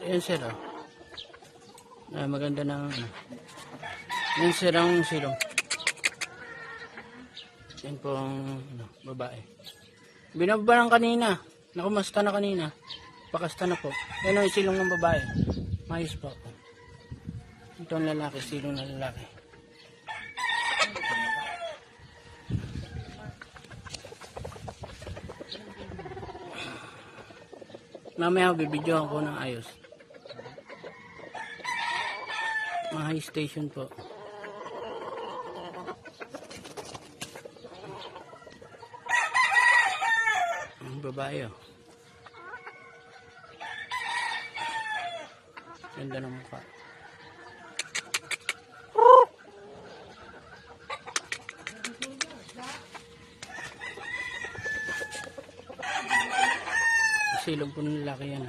Ayan sir, oh. Maganda ng ano. Yan sir ang silong. Yan po ang ano, babae. Binaba lang kanina. Nakumasta na kanina. Pakasta na po. Yan ang silong ng babae. Mayos po. Ito ang lalaki, silong na lalaki. Mamaya bibidyohan ko ng ayos. Mga high station po. Ang babae oh. Ganda ng mukha. Silong po ng lalaki yan.